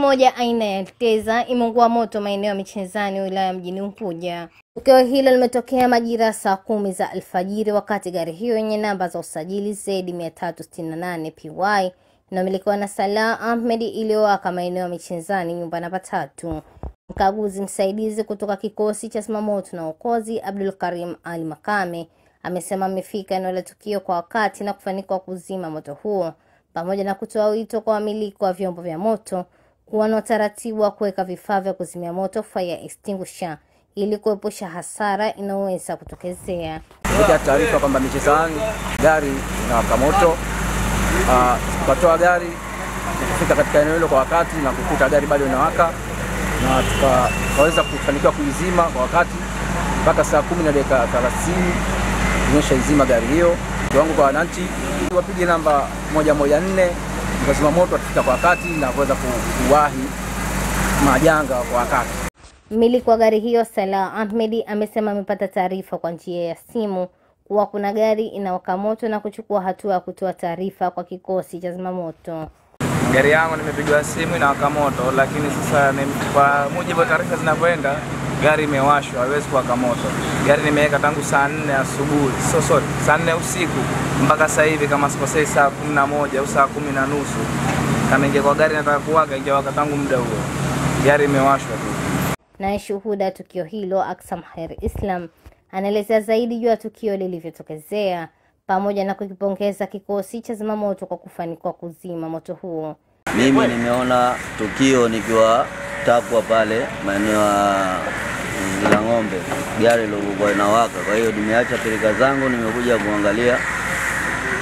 moja aina ya Teza imeungua moto maeneo ya Michenzani wilaya mjini Unguja. Tukio hilo limetokea majira saa 10 za alfajiri wakati gari hiyo yenye namba za usajili Z368 PY inayomilikiwa na Salah Ahmed iliyowaka maeneo ya Michenzani nyumba namba 3. Mkaguzi msaidizi kutoka kikosi cha zimamoto na uokozi Abdul Karim Ali Makame amesema amefika eneo la tukio kwa wakati na kufanikiwa kuzima moto huo, pamoja na kutoa wito kwa wamiliki wa vyombo vya moto kuwa na utaratibu wa kuweka vifaa vya kuzimia moto fire extinguisher ili kuepusha hasara inayoweza kutokezea. Kuja taarifa kwamba Michenzani gari inawaka moto, tukatoa gari kufika katika eneo hilo kwa wakati na kukuta gari bado inawaka, na tukaweza kufanikiwa kuizima kwa wakati mpaka saa 10 na dakika 30 tumeshaizima gari hiyo. Kiwango kwa wananchi wapige namba 114 kwa moto atafika kwa wakati na kuweza kuwahi majanga kwa wakati. Mmiliki wa gari hiyo Salah Ahmed amesema amepata taarifa kwa njia ya simu kuwa kuna gari inawaka moto na kuchukua hatua ya kutoa taarifa kwa kikosi cha zimamoto. Gari yangu nimepigiwa simu inawaka moto, lakini sasa kwa mujibu wa taarifa zinavyoenda gari imewashwa, haiwezi kuwaka moto. Gari nimeweka tangu saa 4 asubuhi, saa 4 usiku mpaka sasa hivi kama sikosei saa 11 au saa 10 na nusu. Kama ingekuwa gari nataka kuwaka ingewaka tangu muda huo. Gari imewashwa tu. Na shuhuda tukio hilo Aksam Khair Islam anaelezea zaidi juu ya tukio lilivyotokezea pamoja na kukipongeza kikosi cha zimamoto kwa kufanikiwa kuzima moto huo. Mimi nimeona tukio nikiwa Takwa pale maeneo ya Ng'ombe, gari lilikuwa linawaka. Kwa hiyo nimeacha pilika zangu nimekuja kuangalia,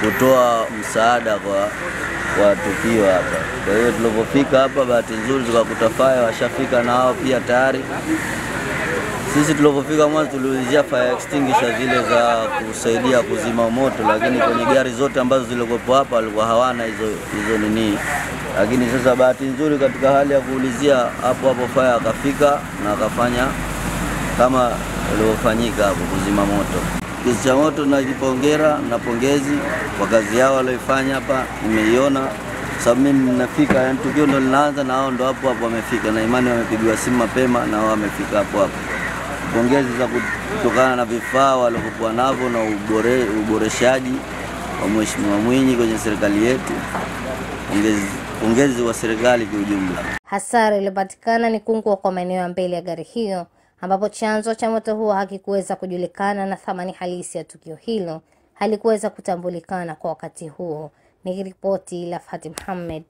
kutoa msaada kwa tukio hapa. Kwa hiyo tulipofika hapa, bahati nzuri tukakuta fire washafika na wao pia tayari. Sisi tulipofika mwanzo tuliulizia fire extinguisher zile za kusaidia kuzima moto, lakini kwenye gari zote ambazo zilikuwa hapa walikuwa hawana hizo nini. Lakini sasa bahati nzuri katika hali ya kuulizia hapo fire akafika na akafanya kama ilivyofanyika hapo kuzima moto. Kikosi cha moto tunajipongeza na pongezi kwa kazi yao walioifanya hapa, nimeiona sababu mimi ninafika, yani tukio ndo linaanza na wao ndo hapo wamefika, na imani wamepigiwa simu mapema na wao wamefika hapo. Pongezi za kutokana na vifaa walivyokuwa navyo na uboreshaji wa Mheshimiwa Mwinyi kwenye serikali yetu. Pongezi wa serikali kwa ujumla. Hasara iliyopatikana ni kuungua kwa maeneo ya mbele ya gari hiyo, ambapo chanzo cha moto huo hakikuweza kujulikana na thamani halisi ya tukio hilo halikuweza kutambulikana kwa wakati huo. Nikiripoti la Fatim Mohamed.